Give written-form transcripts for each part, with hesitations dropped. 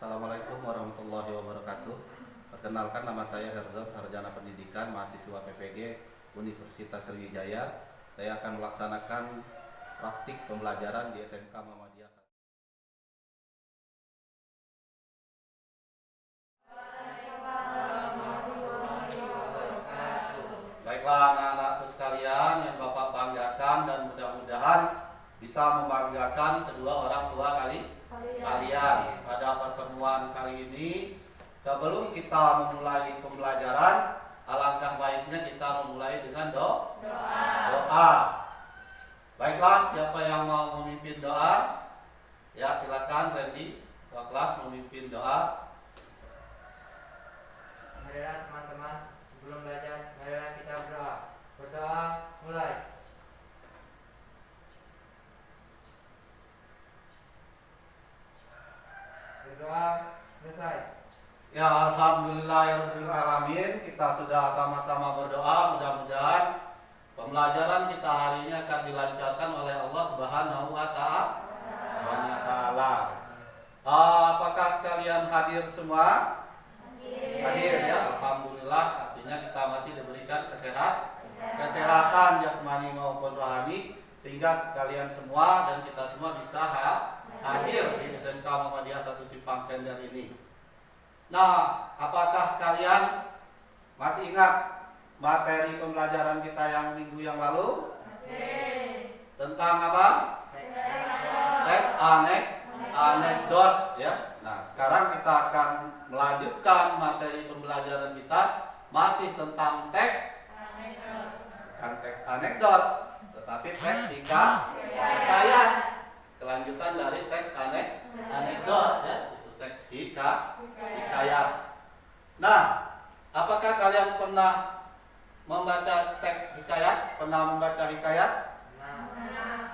Assalamualaikum warahmatullahi wabarakatuh. Perkenalkan, nama saya Herzon, Sarjana Pendidikan, mahasiswa PPG Universitas Sriwijaya. Saya akan melaksanakan praktik pembelajaran di SMK Muhammadiyah. Baiklah anak-anakku sekalian yang Bapak banggakan, dan mudah-mudahan bisa membanggakan kedua orang tua kalian. Pada pertemuan kali ini, sebelum kita memulai pembelajaran, alangkah baiknya kita memulai dengan doa. Baiklah, siapa yang mau memimpin doa? Ya, silakan Randy, ketua kelas memimpin doa. Marilah teman-teman, sebelum belajar, marilah kita berdoa. Berdoa, mulai. Berdoa, selesai. Ya, alhamdulillahirrahmanirrahim. Kita sudah sama-sama berdoa. Mudah-mudahan pembelajaran kita hari ini akan dilancarkan oleh Allah Subhanahu wa Ta'ala. Apakah kalian hadir semua? Hadir ya, alhamdulillah. Artinya kita masih diberikan kesehatan jasmani maupun rohani, sehingga kalian semua dan kita semua bisa hadir di SMK Muhammadiyah 1 Simpang Sender ini. Nah, apakah kalian masih ingat materi pembelajaran kita yang minggu yang lalu? Tentang apa? Teks anekdot ya. Nah, sekarang kita akan melanjutkan materi pembelajaran kita masih tentang teks anekdot, tetapi teks hikayat. Kelanjutan dari teks anekdot ya, itu teks hikayat. Nah, apakah kalian pernah membaca teks hikayat? Pernah membaca hikayat?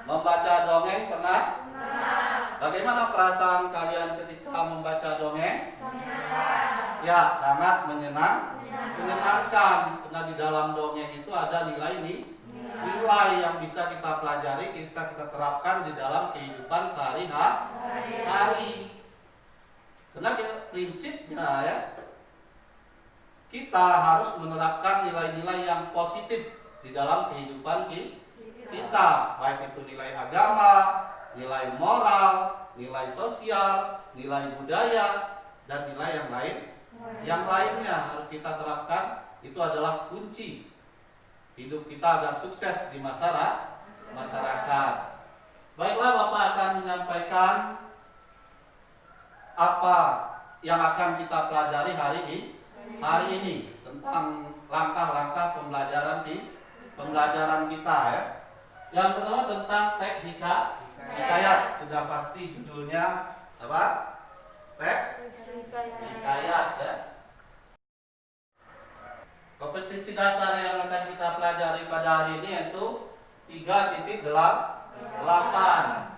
Membaca dongeng pernah? Bagaimana perasaan kalian ketika membaca dongeng? Ya, sangat menyenangkan. Karena di dalam dongeng itu ada nilai yang bisa kita pelajari, bisa kita terapkan di dalam kehidupan sehari-hari. Karena prinsipnya ya, kita harus menerapkan nilai-nilai yang positif di dalam kehidupan kita, baik itu nilai agama, nilai moral, nilai sosial, nilai budaya, dan nilai yang lainnya harus kita terapkan. Itu adalah kunci hidup kita agar sukses di masyarakat. Baiklah, Bapak akan menyampaikan apa yang akan kita pelajari hari ini tentang langkah-langkah pembelajaran kita ya. Yang pertama tentang teks hikayat. Sudah pasti judulnya apa? Teks hikayat ya. Kompetensi dasar yang akan kita pelajari pada hari ini yaitu 3.8,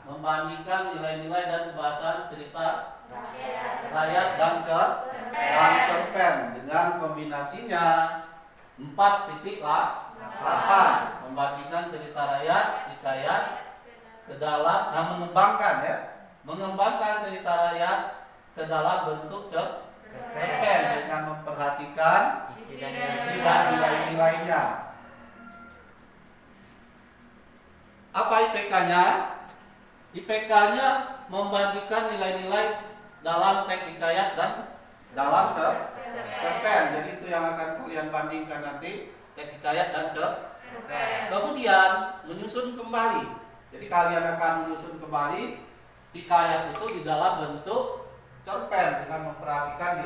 membandingkan nilai-nilai dan pembahasan cerita rakyat dan cerpen dengan kombinasinya 4.8, membagikan cerita rakyat hikayat ke dalam mengembangkan cerita rakyat ke dalam bentuk cerpen dengan memperhatikan isi dan nilai-nilainya. Apa IPK-nya? IPK-nya membagikan nilai-nilai dalam teks hikayat dan dalam cerpen. Jadi itu yang akan kalian bandingkan nanti, teks hikayat dan cerpen. Kemudian menyusun kembali. Jadi kalian akan menyusun kembali hikayat itu di dalam bentuk cerpen dengan memperhatikan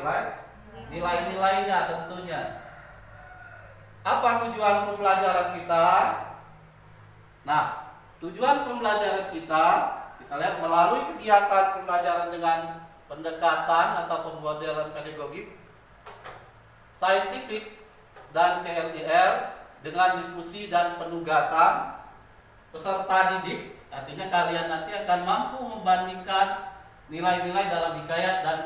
nilai-nilainya tentunya. Apa tujuan pembelajaran kita? Nah, tujuan pembelajaran kita lihat melalui kegiatan pembelajaran dengan pendekatan atau pemmodelan pedagogik, saintifik dan CLIR dengan diskusi dan penugasan peserta didik. Artinya kalian nanti akan mampu membandingkan nilai-nilai dalam hikayat dan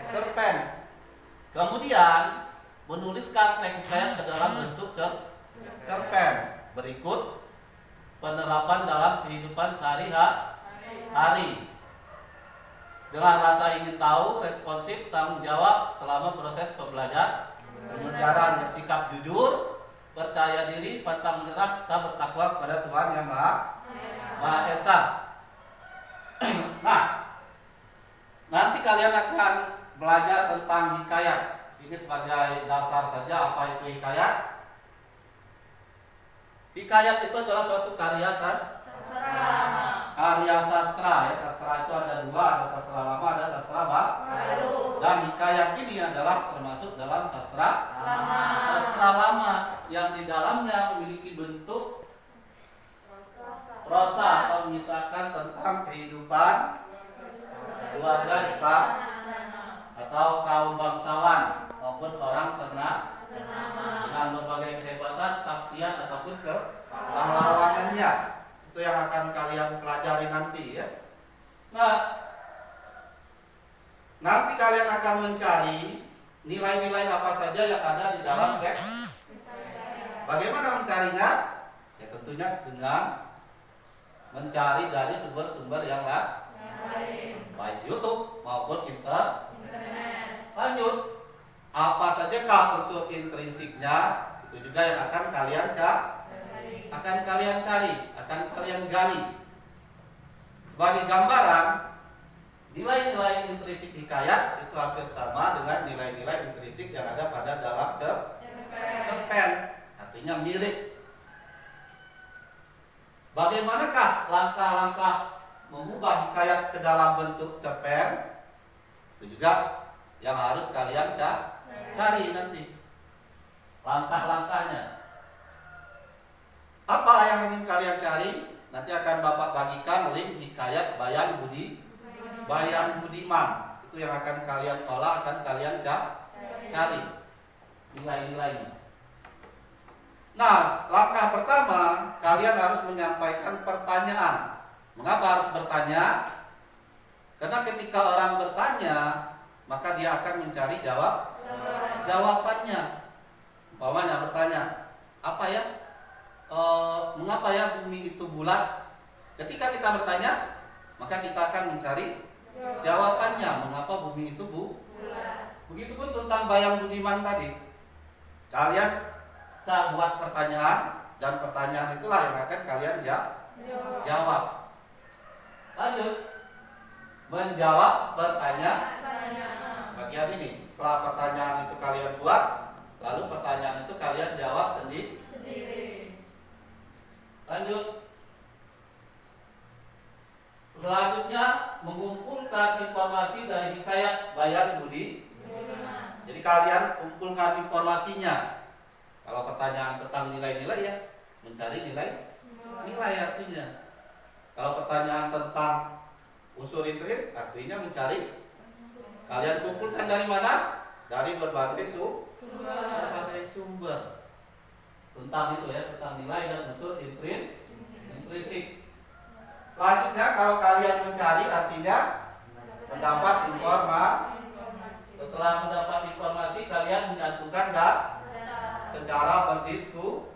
cerpen. Kemudian menuliskan teks hikayat ke dalam bentuk cerpen. Berikut penerapan dalam kehidupan sehari-hari. dengan rasa ingin tahu, responsif, tanggung jawab selama proses pembelajaran, bersikap jujur, percaya diri, pantang menyerah, serta bertakwa kepada Tuhan yang Maha Esa. Nah, nanti kalian akan belajar tentang hikayat. Ini sebagai dasar saja apa itu hikayat. Hikayat itu adalah suatu karya sastra ya. Sastra itu ada dua, ada sastra lama, ada sastra baru. Dan hikayat ini adalah termasuk dalam sastra lama yang di dalamnya memiliki bentuk prosa atau mengisahkan tentang kehidupan keluarga Islam atau kaum bangsawan maupun orang ternama dengan berbagai kehebatan, kesaktian ataupun kepahlawanannya. Itu yang akan kalian pelajari nanti ya. Nah, nanti kalian akan mencari nilai-nilai apa saja yang ada di dalam teks. Bagaimana mencarinya? Ya tentunya dengan mencari dari sumber-sumber yang lain, baik YouTube maupun internet. Lanjut, apa sajakah unsur intrinsiknya? Itu juga yang akan kalian cari, akan kalian gali. Sebagai gambaran, nilai-nilai intrinsik hikayat itu hampir sama dengan nilai-nilai intrinsik yang ada pada dalam cerpen. Artinya mirip. Bagaimanakah langkah-langkah mengubah hikayat ke dalam bentuk cerpen? Itu juga yang harus kalian cari nanti. Langkah-langkahnya. Apa yang ingin kalian cari? Nanti akan Bapak bagikan link hikayat Bayan Budiman. Itu yang akan kalian olah, akan kalian cari nilai-nilainya. Nah, langkah pertama, kalian harus menyampaikan pertanyaan. Mengapa harus bertanya? Karena ketika orang bertanya, maka dia akan mencari jawabannya. Umpamanya bertanya, apa ya? Mengapa ya bumi itu bulat? Ketika kita bertanya, maka kita akan mencari jawabannya. Mengapa bumi itu bulat? Begitupun tentang Bayan Budiman tadi. Kalian buat pertanyaan, dan pertanyaan itulah yang akan kalian jawab. Lanjut, menjawab pertanyaan. Bagian ini, setelah pertanyaan itu kalian buat, lalu pertanyaan itu kalian jawab sendiri. Lanjut. Selanjutnya, mengumpulkan informasi dari hikayat Bayan Budiman. Jadi kalian kumpulkan informasinya. Kalau pertanyaan tentang nilai-nilai ya, mencari nilai artinya. Kalau pertanyaan tentang unsur intrinsik, artinya mencari. Kalian kumpulkan dari mana? Dari berbagai sumber. Tentang itu ya, tentang nilai dan unsur intrinsik. Selanjutnya kalau kalian mencari, artinya mendapat informasi. Setelah mendapat informasi, kalian menyatukan secara berdiskusi.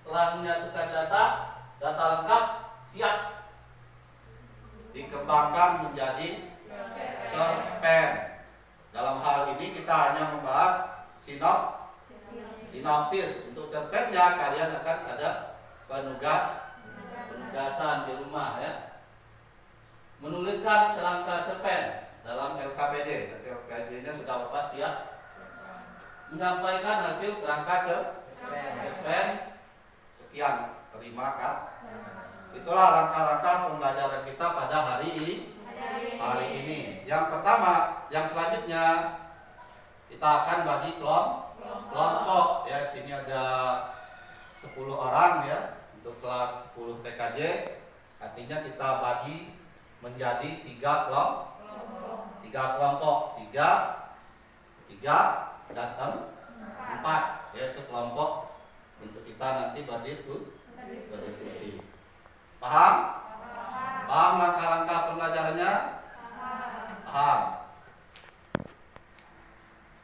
Setelah menyatukan data lengkap siap dikembangkan menjadi cerpen. Dalam hal ini kita hanya membahas sinopsis. Untuk cerpennya kalian akan ada penugasan di rumah ya. Menuliskan kerangka cerpen dalam LKPD. LKPD-nya sudah Bapak siap. Menyampaikan hasil kerangka cerpen. Sekian, terima kasih. Itulah langkah-langkah pembelajaran kita pada hari ini. Yang pertama, yang selanjutnya kita akan bagi kelompok ya. Sini ada 10 orang ya untuk kelas 10 TKJ. Artinya kita bagi menjadi 3 kelompok. 3 dan 4 yaitu kelompok untuk kita nanti berdiskusi. Paham? Paham langkah-langkah pembelajarannya? Paham.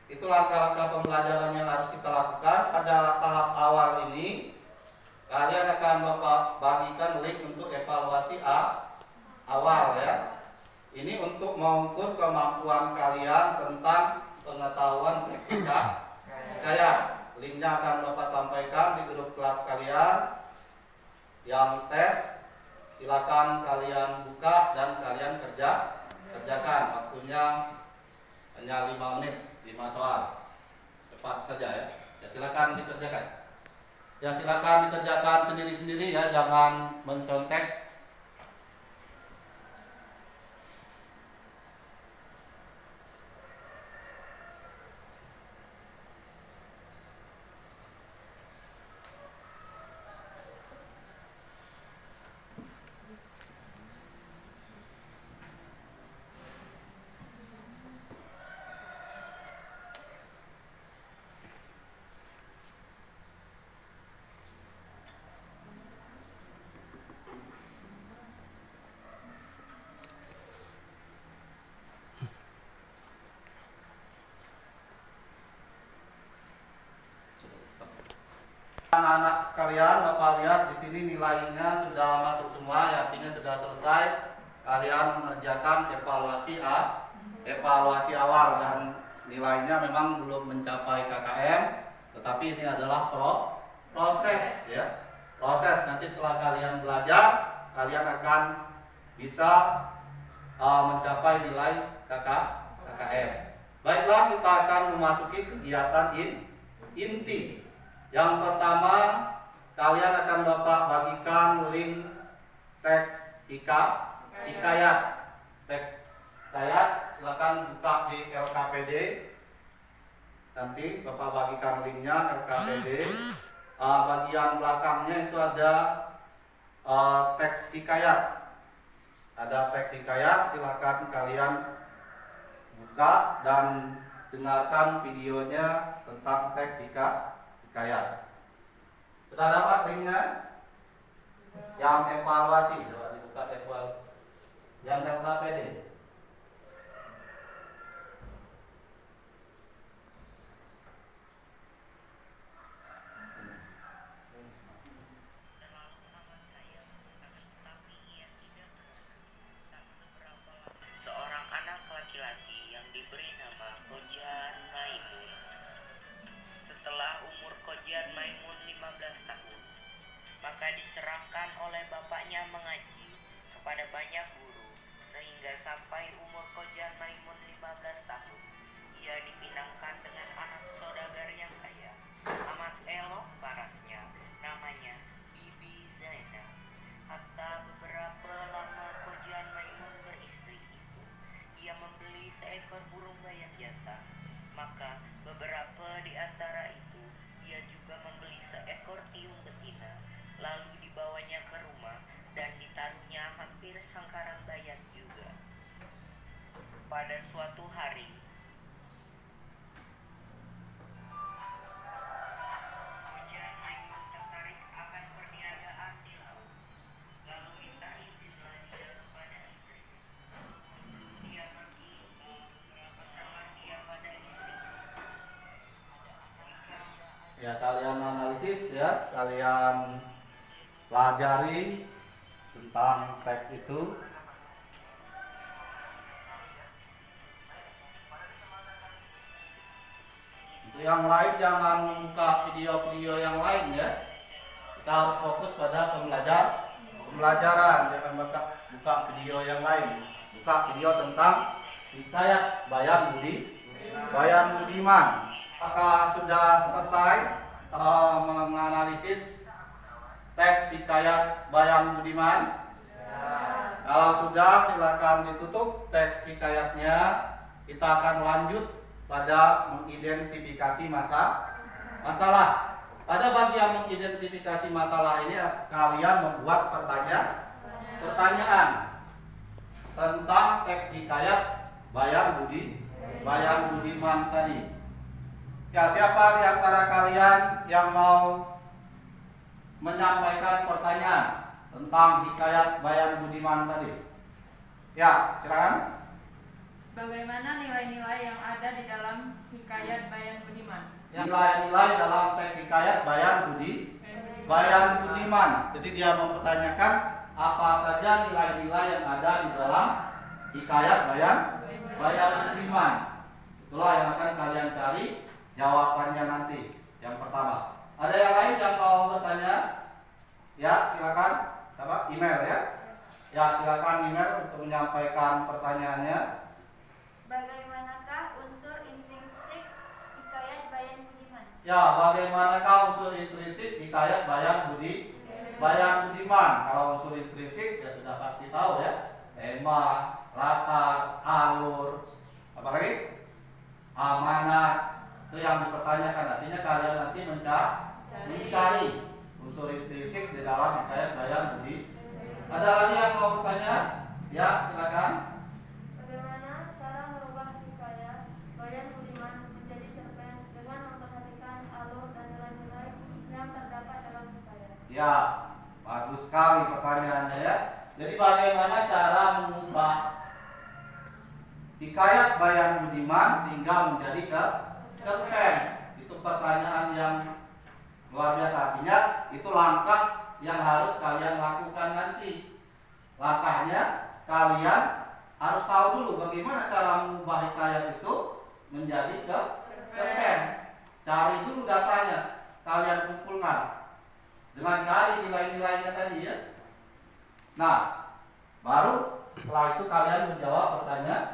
Itu langkah-langkah pembelajaran yang harus kita lakukan. Pada tahap awal ini kalian akan Bapak bagikan link untuk evaluasi awal ya. Ini untuk mengukur kemampuan kalian tentang pengetahuan teknika hikayat. Linknya akan Bapak sampaikan di grup kelas kalian. Yang tes, silakan kalian buka dan kalian kerjakan. Waktunya hanya 5 menit, 5 soal. Cepat saja ya. Ya silakan dikerjakan. Ya silakan dikerjakan sendiri-sendiri ya, jangan mencontek. Anak-anak sekalian, Bapak lihat di sini nilainya sudah masuk semua, ya, artinya sudah selesai. Kalian mengerjakan evaluasi awal dan nilainya memang belum mencapai KKM, tetapi ini adalah proses ya. Proses nanti setelah kalian belajar, kalian akan bisa mencapai nilai KKM. Baiklah, kita akan memasuki kegiatan inti. Yang pertama, kalian akan Bapak bagikan link teks hikayat. Teks hikayat silakan buka di LKPD. Nanti Bapak bagikan linknya LKPD. Bagian belakangnya itu ada teks hikayat. Ada teks hikayat, silakan kalian buka dan dengarkan videonya tentang teks hikayat. Sudah dapat linknya? Yang evaluasi, coba dibuka evaluasi. Yang LKPD. Seorang anak laki-laki yang diberi nama Qojan Maimun. Setelah umur Qojan Maimun 15 tahun, maka diserahkan oleh bapaknya mengaji kepada banyak guru, sehingga sampai umur Qojan Maimun 15 tahun, ia dipinangkan dengan anak saudagar yang kaya, amat elok parasnya, namanya Bibi Zainab. Hatta beberapa lama Qojan Maimun beristri itu, ia membeli seekor burung bayat jantan. Maka beberapa di antara itu, ia juga membeli seekor tiung betina, lalu dibawanya ke rumah dan ditaruhnya hampir sangkaran bayat juga. Pada suatu hari, Qojan Maimun tertarik akan perniagaan di laut, lalu minta izinlah dia kepada istrinya. Sebelum dia pergi, pesanlah dia pada istrinya. Ya, kalian analisis ya, kalian pelajari tentang teks itu. Untuk yang lain jangan membuka video-video yang lain ya. Kita harus fokus pada pembelajaran, jangan buka video yang lain. Buka video tentang hikayat Bayan Budiman. Apakah sudah selesai menganalisis teks hikayat Bayan Budiman? Kalau sudah, silakan ditutup teks hikayatnya. Kita akan lanjut pada mengidentifikasi masalah. Pada bagian mengidentifikasi masalah ini, kalian membuat pertanyaan tentang teks hikayat Bayan Budiman tadi. Ya, siapa di antara kalian yang mau menyampaikan pertanyaan tentang hikayat Bayan Budiman tadi? Ya, silakan. Bagaimana nilai-nilai yang ada di dalam hikayat Bayan Budiman? Nilai-nilai dalam teks hikayat Bayan Budiman. Jadi dia mempertanyakan apa saja nilai-nilai yang ada di dalam hikayat bayan budiman. Itulah yang akan kalian cari jawabannya nanti. Yang pertama. Ada yang lain yang mau bertanya? Ya, silakan. Apa? Email ya. Ya, silakan email untuk menyampaikan pertanyaannya. Bagaimanakah unsur intrinsik hikayat bayan budiman? Ya, bagaimanakah unsur intrinsik hikayat bayan budiman? Kalau unsur intrinsik ya sudah pasti tahu ya. Tema, latar, alur, apa lagi? Amanat. Itu yang dipertanyakan. Artinya kalian nanti mencari unsur intrinsik di dalam hikayat bayan budiman. Ada lagi yang mau bertanya? Ya, silakan. Bagaimana cara merubah hikayat bayan budiman menjadi cerpen dengan memperhatikan alur dan nilai-nilai yang terdapat dalam hikayat? Ya, bagus sekali pertanyaannya ya. Jadi bagaimana cara mengubah hikayat bayan budiman sehingga menjadi cerpen? Itu pertanyaan yang luar biasa. Artinya itu langkah yang harus kalian lakukan nanti. Langkahnya kalian harus tahu dulu bagaimana cara mengubah hikayat itu menjadi cerpen. Cari dulu datanya, kalian kumpulkan dengan cari nilai-nilainya tadi ya. Nah, baru setelah itu kalian menjawab pertanyaan.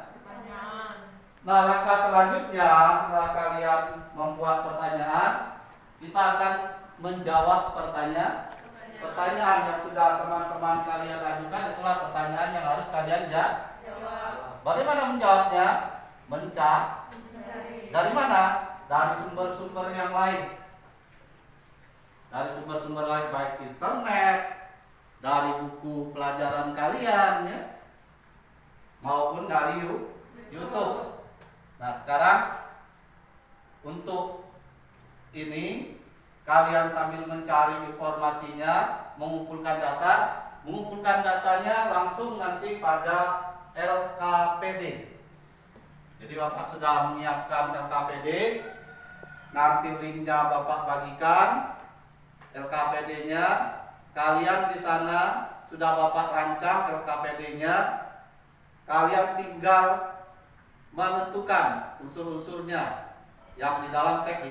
Nah, langkah selanjutnya setelah kalian membuat pertanyaan, kita akan menjawab pertanyaan yang sudah teman-teman kalian ajukan. Itulah pertanyaan yang harus kalian jawab. Bagaimana menjawabnya? Mencari. Dari mana? Dari sumber-sumber yang lain. Dari sumber-sumber lain baik internet, dari buku pelajaran kalian ya, maupun dari YouTube. Nah, sekarang untuk ini kalian sambil mencari informasinya, mengumpulkan datanya langsung nanti pada LKPD. Jadi Bapak sudah menyiapkan LKPD, nanti linknya Bapak bagikan. LKPD-nya kalian di sana sudah Bapak rancang LKPD-nya, kalian tinggal menentukan unsur-unsurnya yang di dalam teks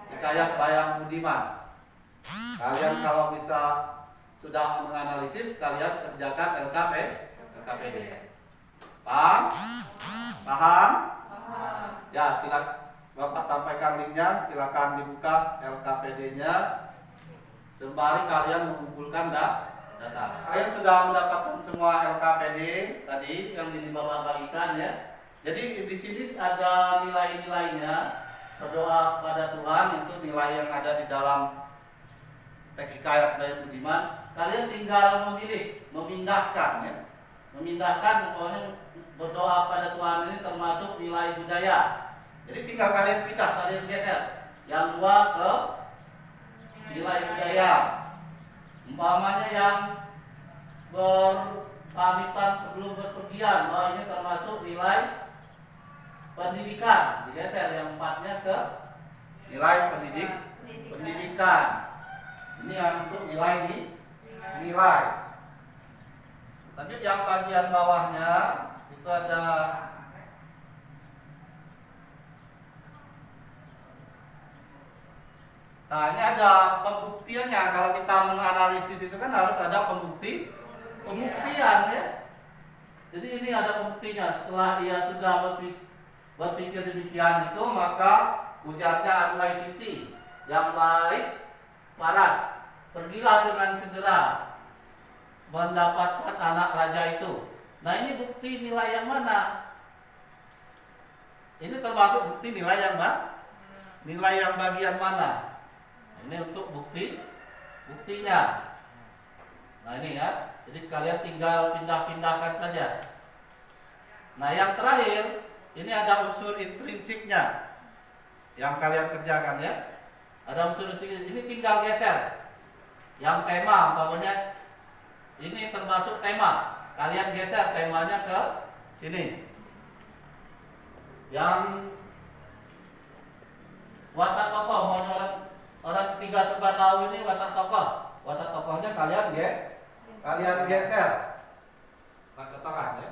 hikayat bayan budiman. Kalian kalau bisa sudah menganalisis, kalian kerjakan LKPD. Paham? Ya, silakan Bapak sampaikan linknya, silakan dibuka LKPD-nya. Sembari kalian mengumpulkan data. Kalian sudah mendapatkan semua LKPD tadi yang ini Bapak bagikan ya. Jadi di sini ada nilai-nilainya. Berdoa kepada Tuhan, itu nilai yang ada di dalam teks hikayat bayan budiman. Kalian tinggal memindahkan ya. Memindahkan, pokoknya berdoa pada Tuhan ini termasuk nilai budaya. Jadi tinggal kalian pindah, kalian geser. Yang dua ke nilai budaya. Umpamanya yang berpamitan sebelum berpergian, bahwa ini termasuk nilai pendidikan, digeser. Yang empatnya ke nilai pendidikan. Ini yang untuk nilai. Lanjut yang bagian bawahnya itu ada Nah, ini ada pembuktiannya. Kalau kita menganalisis itu kan harus ada pembuktian ya. Jadi ini ada pembuktinya. Setelah ia sudah berpikir demikian itu, maka ujarnya Aduhai Siti yang baik paras, pergilah dengan segera mendapatkan anak raja itu. Nah, ini bukti nilai yang mana? Ini termasuk bukti nilai yang bagian mana? Ini untuk buktinya. Nah, ini ya. Jadi kalian tinggal pindah-pindahkan saja. Nah, yang terakhir ini ada unsur intrinsiknya yang kalian kerjakan ya. Ada unsur intrinsik, ini tinggal geser. Yang tema, umpamanya ini termasuk tema. Kalian geser temanya ke sini. Yang watak tokoh, mau orang tiga serba tahu ini watak tokoh. Watak tokohnya kalian geser. Pakai tangan ya.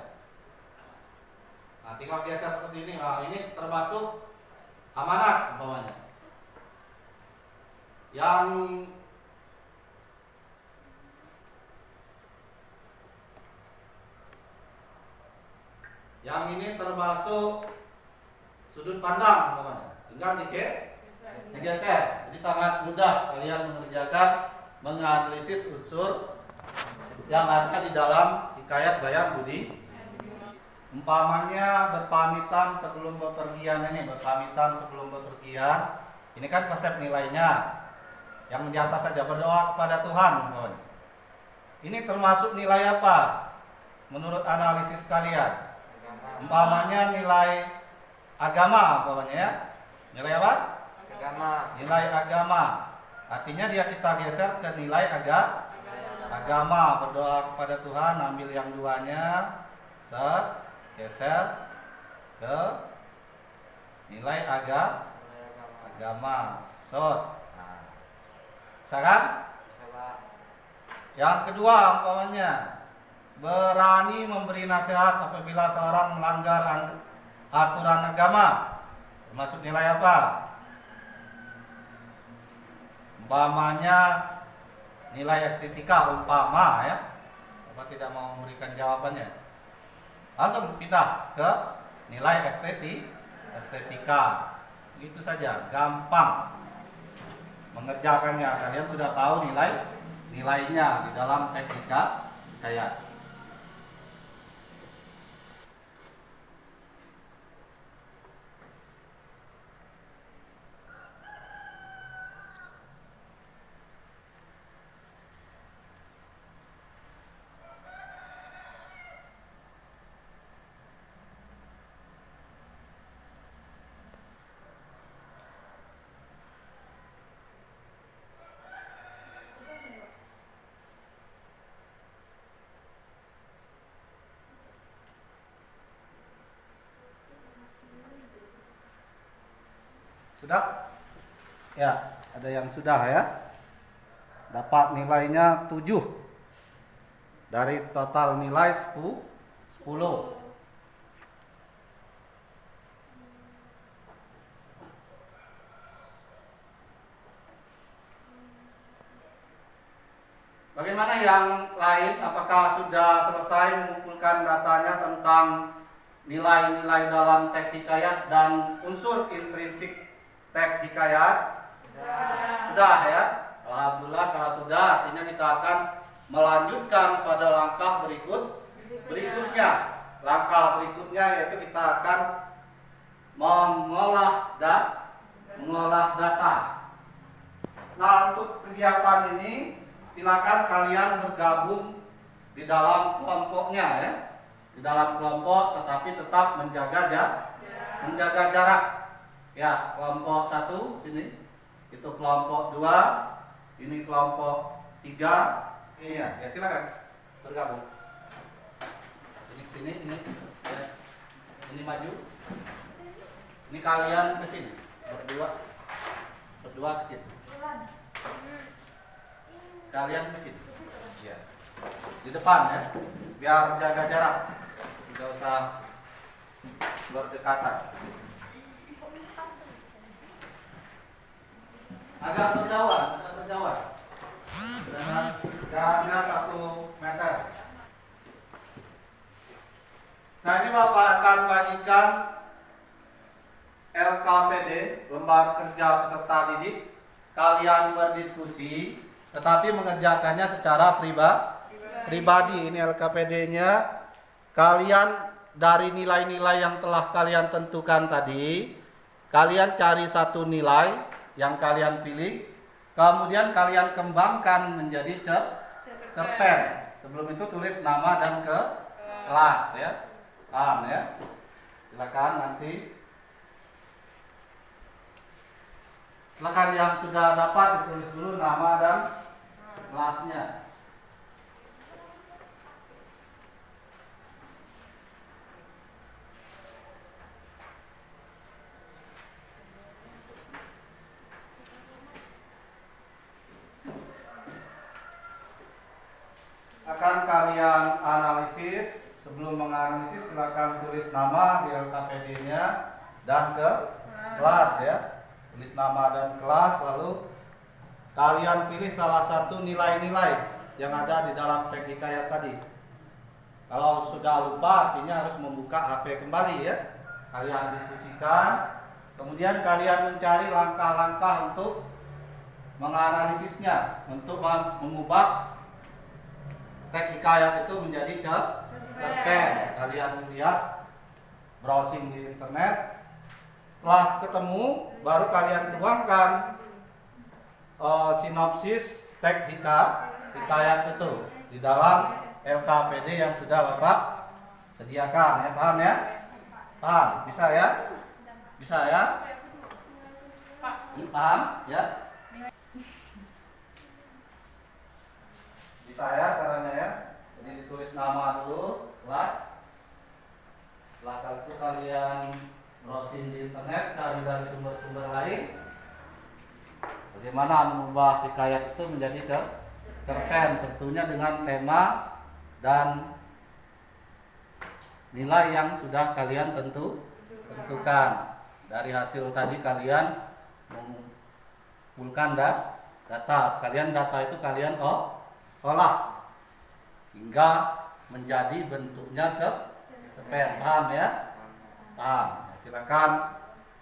tinggal geser seperti ini. Nah, ini termasuk amanat umpamanya. Yang ini termasuk sudut pandang umpamanya. Tinggal digeser. Jadi sangat mudah kalian menganalisis unsur yang ada di dalam hikayat bayan budi. Umpamanya berpamitan sebelum bepergian ini, ini kan konsep nilainya. Yang di atas saja berdoa kepada Tuhan umpamanya. Ini termasuk nilai apa menurut analisis kalian? Umpamanya nilai agama umpamanya ya. Nilai apa? Agama. Nilai agama. Artinya dia kita geser ke nilai agama, berdoa kepada Tuhan, ambil yang duanya, geser ke nilai agama. Nah, bisa kan? Yang kedua umpamanya berani memberi nasihat apabila seorang melanggar aturan agama. Termasuk nilai apa? Umpamanya nilai estetika umpama ya. Bapak tidak mau memberikan jawabannya. Langsung pindah ke nilai estetika. Gitu saja, gampang mengerjakannya. Kalian sudah tahu nilainya di dalam teknika hikayat. Sudah? Ya, ada yang sudah ya. Dapat nilainya 7 dari total nilai 10. Bagaimana yang lain? Apakah sudah selesai mengumpulkan datanya tentang nilai-nilai dalam teks hikayat dan unsur intrinsik teks hikayat? Sudah ya. Alhamdulillah kalau sudah, artinya kita akan melanjutkan pada langkah berikutnya. Langkah berikutnya yaitu kita akan mengolah data. Nah, untuk kegiatan ini silakan kalian bergabung di dalam kelompoknya ya. Di dalam kelompok tetapi tetap menjaga jarak. Ya, kelompok 1 sini, itu kelompok 2, ini kelompok 3. Iya, ya silakan bergabung. Ini ke sini, ini ya. Ini maju. Ini kalian ke sini, berdua ke sini. Kalian ke sini. Ya. Di depan ya, biar jaga jarak. Tidak usah berdekatan. Agak berjauhan. Jaraknya 1 meter. Nah, ini Bapak akan bagikan LKPD, lembar kerja peserta didik. Kalian berdiskusi, tetapi mengerjakannya secara pribadi. Ini LKPD-nya. Kalian dari nilai-nilai yang telah kalian tentukan tadi, kalian cari satu nilai yang kalian pilih, kemudian kalian kembangkan menjadi cerpen. Sebelum itu tulis nama dan kelas ya. Paham ya? Silakan nanti. Silakan yang sudah dapat ditulis dulu nama dan kelasnya. Akan kalian analisis sebelum menganalisis silakan tulis nama di LKPD-nya dan ke kelas ya. Tulis nama dan kelas, lalu kalian pilih salah satu nilai-nilai yang ada di dalam teks hikayat tadi. Kalau sudah lupa artinya harus membuka HP kembali ya. Kalian diskusikan, kemudian kalian mencari langkah-langkah untuk menganalisisnya, untuk mengubah teks hikayat itu menjadi cerpen. Kalian lihat, browsing di internet. Setelah ketemu, baru kalian tuangkan sinopsis teks hikayat itu di dalam LKPD yang sudah Bapak sediakan ya. Paham ya? Paham? Bisa ya? Bisa ya? Paham ya? Bisa ya caranya ya? Jadi ditulis nama dulu, kelas. Setelah itu kalian browsing di internet, cari dari sumber-sumber lain. Bagaimana mengubah hikayat itu menjadi cerpen, tentunya dengan tema dan nilai yang sudah kalian tentukan. Dari hasil tadi kalian mengumpulkan data. Sekalian data itu kalian olah hingga menjadi bentuknya cerpen. Paham ya? Paham. Silakan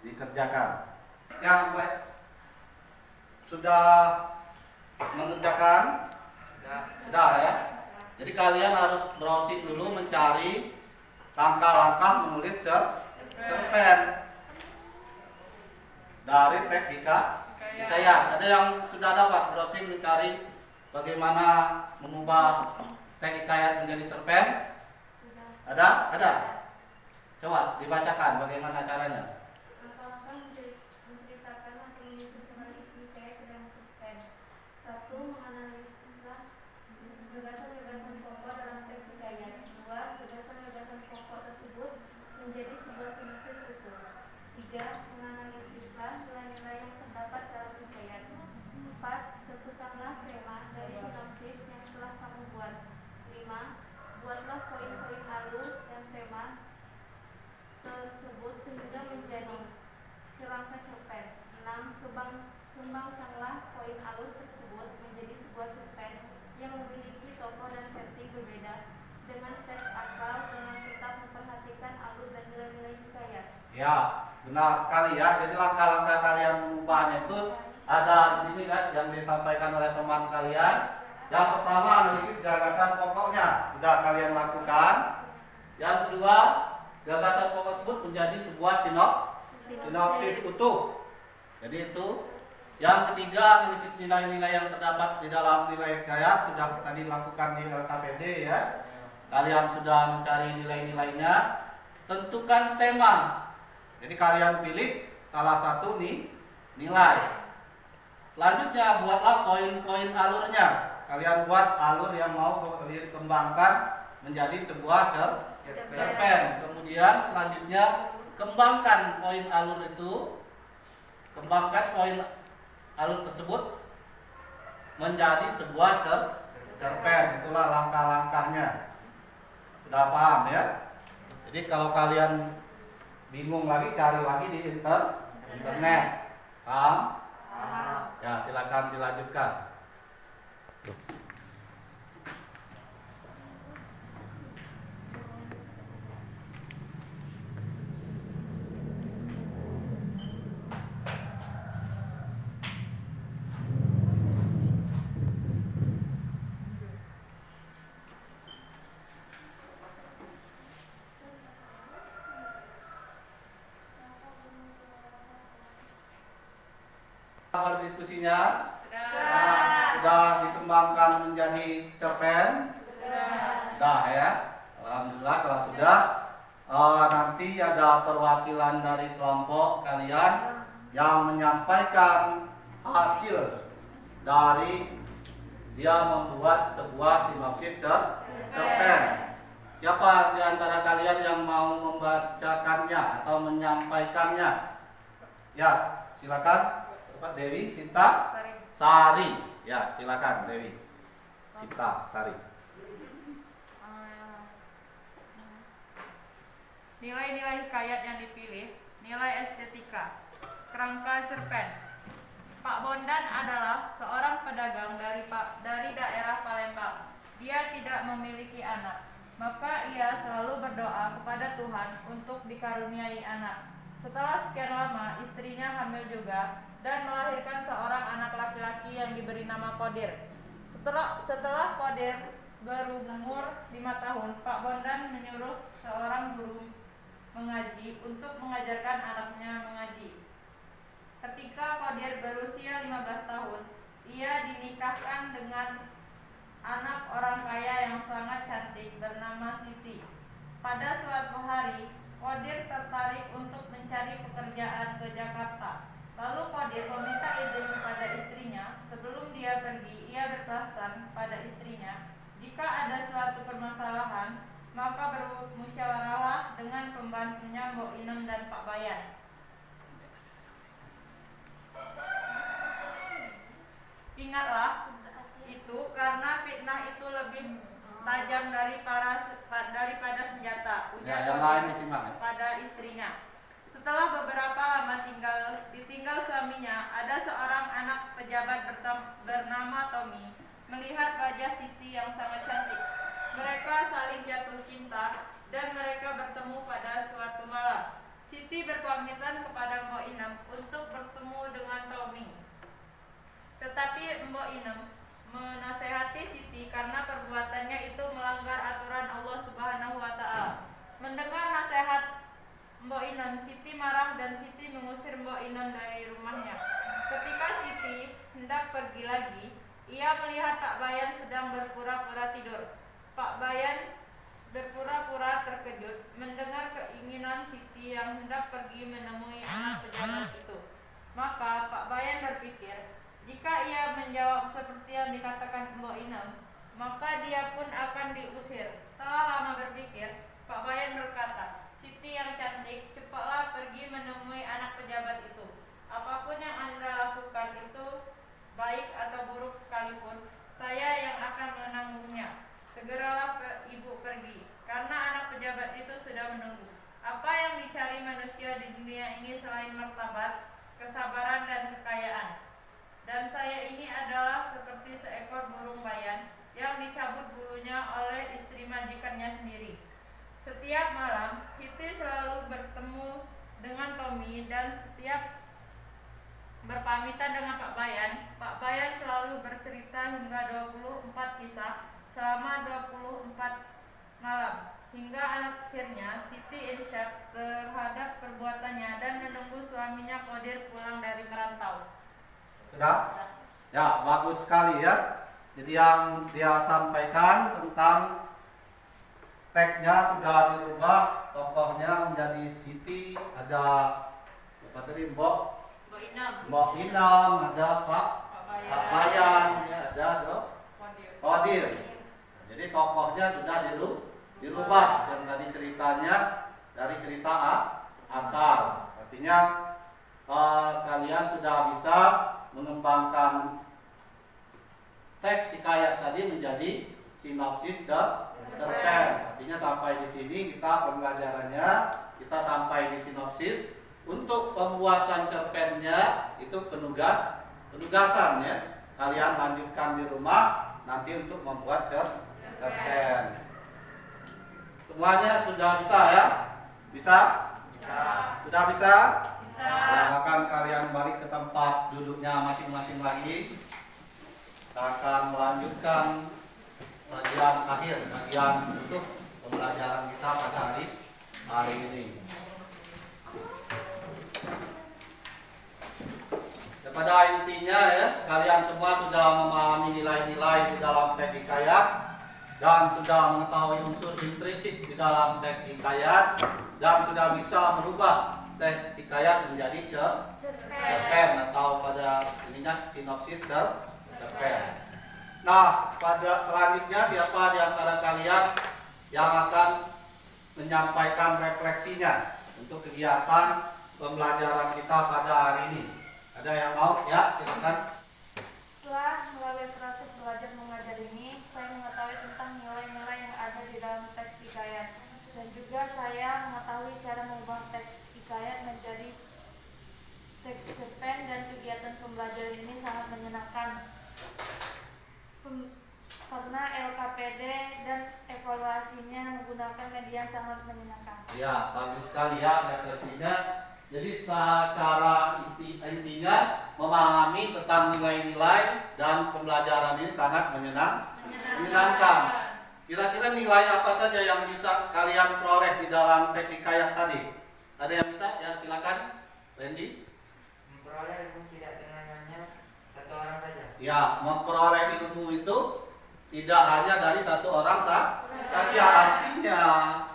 dikerjakan. Yang baik. Sudah mengerjakan? Sudah ya. Jadi kalian harus browsing dulu mencari langkah-langkah menulis cerpen dari teks hikayat. Ada yang sudah dapat browsing mencari bagaimana mengubah teks hikayat menjadi cerpen? Ada? Ada. Coba dibacakan bagaimana caranya. Langkah-langkah menceritakan atau menyusun kembali isi hikayat ke dalam cerpen. 1. Menganalisislah gagasan-gagasan pokok dalam teks hikayat. 2. Gagasan-gagasan pokok tersebut menjadi sebuah sinopsis utuh. 3. Menganalisislah nilai-nilai yang terdapat dalam hikayat. 4. Tentukanlah tema dari sinopsis yang telah kamu buat. 5. Buatlah poin-poin alur dan tema tersebut sehingga menjadi kerangka cerpen. 6. Kembangkanlah poin alur tersebut menjadi sebuah cerpen yang memiliki tokoh dan setting berbeda dengan teks asal dengan tetap memperhatikan alur dan nilai-nilai hikayat. Ya, benar sekali ya. Jadi langkah-langkah kalian mengubahnya itu ada di sini kan yang disampaikan oleh teman kalian. Yang pertama analisis gagasan pokoknya sudah kalian lakukan. Yang kedua, gagasan pokok tersebut menjadi sebuah sinopsis utuh. Jadi itu. Yang ketiga, analisis nilai-nilai yang terdapat di dalam nilai hikayat sudah tadi lakukan di LKPD ya. Kalian sudah mencari nilai-nilainya. Tentukan tema. Jadi kalian pilih salah satu nilai. Selanjutnya buatlah poin-poin alurnya. Kalian buat alur yang mau kalian kembangkan menjadi sebuah cerpen. Kemudian selanjutnya kembangkan poin alur itu. Kembangkan poin alur tersebut menjadi sebuah cerpen. Itulah langkah-langkahnya. Sudah paham ya? Jadi kalau kalian bingung lagi, cari lagi di internet. Paham? Ya, silakan dilanjutkan. Diskusinya sudah dikembangkan menjadi cerpen. Sudah ya, alhamdulillah kalau sudah. Nanti ada perwakilan dari kelompok kalian yang menyampaikan hasil dari dia membuat sebuah sinopsis cerpen. Siapa di antara kalian yang mau membacakannya atau menyampaikannya? Ya, silakan. Dewi Sinta Sari. Ya, silakan Dewi Sinta Sari. Nilai-nilai hikayat yang dipilih: nilai estetika. Kerangka cerpen. Pak Bondan adalah seorang pedagang dari daerah Palembang. Dia tidak memiliki anak, maka ia selalu berdoa kepada Tuhan untuk dikaruniai anak. Setelah sekian lama, istrinya hamil juga dan melahirkan seorang anak laki-laki yang diberi nama Kodir. Setelah Kodir berumur 5 tahun, Pak Bondan menyuruh seorang guru mengaji untuk mengajarkan anaknya mengaji. Ketika Kodir berusia 15 tahun, ia dinikahkan dengan anak orang kaya yang sangat cantik bernama Siti. Pada suatu hari, Kodir tertarik untuk mencari pekerjaan ke Jakarta. Lalu Kodir meminta izin kepada istrinya. Sebelum dia pergi, ia berpesan pada istrinya, jika ada suatu permasalahan, maka bermusyawarahlah dengan pembantunya Mbok Inem dan Pak Bayan. Ingatlah itu, karena fitnah itu lebih tajam daripada senjata, ujar Kodir pada istrinya. Setelah beberapa lama ditinggal suaminya, ada seorang anak pejabat bernama Tommy melihat wajah Siti yang sangat cantik. Mereka saling jatuh cinta dan mereka bertemu pada suatu malam. Siti berpamitan kepada Mbok Inem untuk bertemu dengan Tommy. Tetapi Mbok Inem menasehati Siti karena perbuatannya itu melanggar aturan Allah Subhanahu wa Ta'ala. Mendengar nasihat Mbok Inem, Siti marah dan Siti mengusir Mbok Inem dari rumahnya. Ketika Siti hendak pergi lagi, ia melihat Pak Bayan sedang berpura-pura tidur. Pak Bayan berpura-pura terkejut mendengar keinginan Siti yang hendak pergi menemui anak pejabat itu. Maka Pak Bayan berpikir, jika ia menjawab seperti yang dikatakan Mbok Inem, maka dia pun akan diusir. Setelah lama berpikir, Pak Bayan berkata, Siti yang cantik, cepatlah pergi menemui anak pejabat itu. Apapun yang Anda lakukan itu, baik atau buruk sekalipun, saya yang akan menanggungnya. Segeralah ibu pergi, karena anak pejabat itu sudah menunggu. Apa yang dicari manusia di dunia ini selain martabat, kesabaran dan kekayaan? Dan saya ini adalah seperti seekor burung bayan yang dicabut bulunya oleh istri majikannya sendiri. Setiap malam, Siti selalu bertemu dengan Tommy dan setiap berpamitan dengan Pak Bayan. Pak Bayan selalu bercerita hingga 24 kisah selama 24 malam. Hingga akhirnya Siti insyak terhadap perbuatannya dan menunggu suaminya Kodir pulang dari merantau. Sudah? Ya, bagus sekali ya. Jadi yang dia sampaikan tentang teksnya sudah dirubah, tokohnya menjadi Siti, ada apa tadi, Mbok Inem, ada Pak Bayan, ya, ada Kodir. Jadi tokohnya sudah dirubah dan tadi ceritanya dari cerita asal. Artinya kalian sudah bisa mengembangkan teks hikayat tadi menjadi sinopsis cerpen. Artinya sampai di sini kita pembelajarannya, kita sampai di sinopsis. Untuk pembuatan cerpennya itu penugasan ya. Kalian lanjutkan di rumah nanti untuk membuat cerpen. Semuanya sudah bisa ya? Bisa? Sudah bisa? Silakan kalian balik ke tempat duduknya masing-masing lagi. Kita akan melanjutkan bagian akhir, bagian untuk pembelajaran kita pada hari ini. Pada intinya ya, kalian semua sudah memahami nilai-nilai di dalam teks hikayat dan sudah mengetahui unsur intrinsik di dalam teks hikayat dan sudah bisa merubah teks hikayat menjadi cerpen atau pada ininya sinopsis cerpen. Nah, pada selanjutnya siapa di antara kalian yang akan menyampaikan refleksinya untuk kegiatan pembelajaran kita pada hari ini? Ada yang mau? Ya, silakan. Setelah melalui proses belajar mengajar ini, saya mengetahui tentang nilai-nilai yang ada di dalam teks hikayat dan juga saya mengetahui belajar ini sangat menyenangkan karena LKPD dan evaluasinya menggunakan media sangat menyenangkan. Ya, bagus sekali ya refleksinya. Jadi secara intinya memahami tentang nilai-nilai dan pembelajaran ini sangat menyenangkan. Kira-kira nilai apa saja yang bisa kalian peroleh di dalam teks hikayat tadi? Ada yang bisa? Ya, silakan. Randy. Memperoleh ilmu tidak dengan hanya satu orang saja. Ya, memperoleh ilmu itu tidak hanya dari satu orang saja. Artinya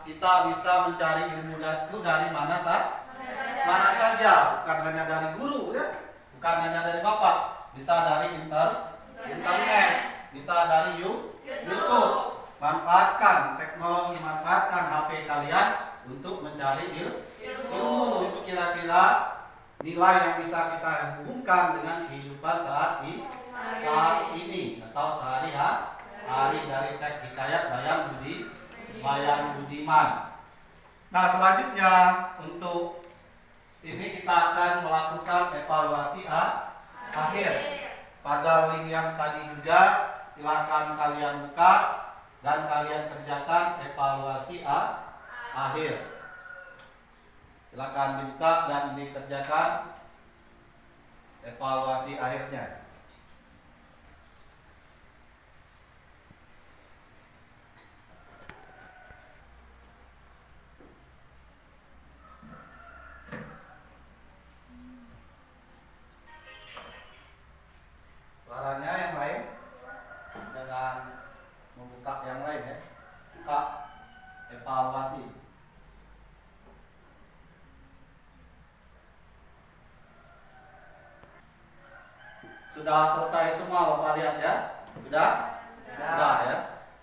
kita bisa mencari ilmu itu dari mana saja, bukan hanya dari guru ya, bukan hanya dari bapak, bisa dari internet, bisa dari YouTube. Manfaatkan teknologi, manfaatkan HP kalian untuk mencari ilmu. Itu kira-kira nilai yang bisa kita hubungkan dengan kehidupan saat ini atau sehari-hari dari teks hikayat Bayan Budiman. Nah, selanjutnya untuk ini kita akan melakukan evaluasi akhir. Pada link yang tadi juga silakan kalian buka dan kalian kerjakan evaluasi akhir. Silakan dibuka dan dikerjakan evaluasi akhirnya. Suaranya yang lain dengan membuka yang lain ya. Buka evaluasi. Sudah selesai semua Bapak lihat ya? Sudah ya.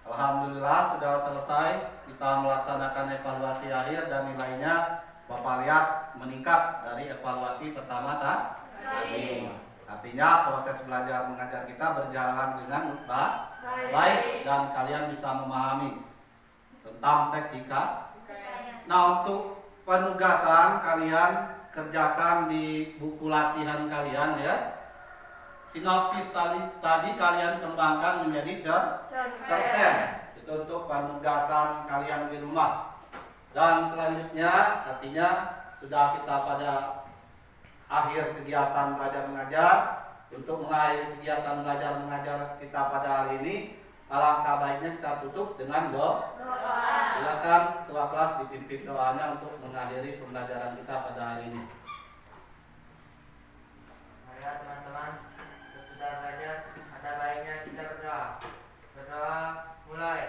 Alhamdulillah sudah selesai. Kita melaksanakan evaluasi akhir dan nilainya Bapak lihat meningkat dari evaluasi pertama tadi. Artinya proses belajar mengajar kita berjalan dengan baik dan kalian bisa memahami tentang teks hikayat. Nah, untuk penugasan kalian kerjakan di buku latihan kalian ya. Sinopsis tadi kalian kembangkan menjadi cerpen. Itu untuk penugasan kalian di rumah. Dan selanjutnya artinya sudah kita pada akhir kegiatan belajar mengajar. Untuk mengakhiri kegiatan belajar mengajar kita pada hari ini, alangkah baiknya kita tutup dengan doa. Silakan ketua kelas dipimpin doanya untuk mengakhiri pembelajaran kita pada hari ini. Marilah teman-teman, sesudah belajar ada baiknya kita berdoa. Berdoa mulai.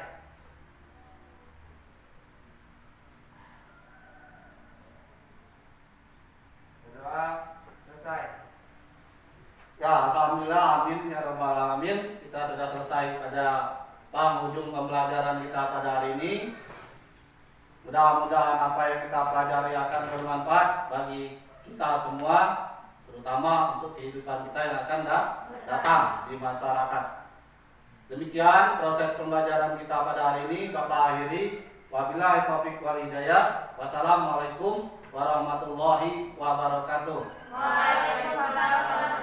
Berdoa selesai. Ya, alhamdulillah, amin ya rabbal alamin. Kita sudah selesai pada penghujung pembelajaran kita pada hari ini. Mudah-mudahan apa yang kita pelajari akan bermanfaat bagi kita semua, terutama untuk kehidupan kita yang akan datang di masyarakat. Demikian proses pembelajaran kita pada hari ini. Bapak akhiri. Wabillahi taufiq wal hidayah. Wassalamualaikum warahmatullahi wabarakatuh. Waalaikumsalam.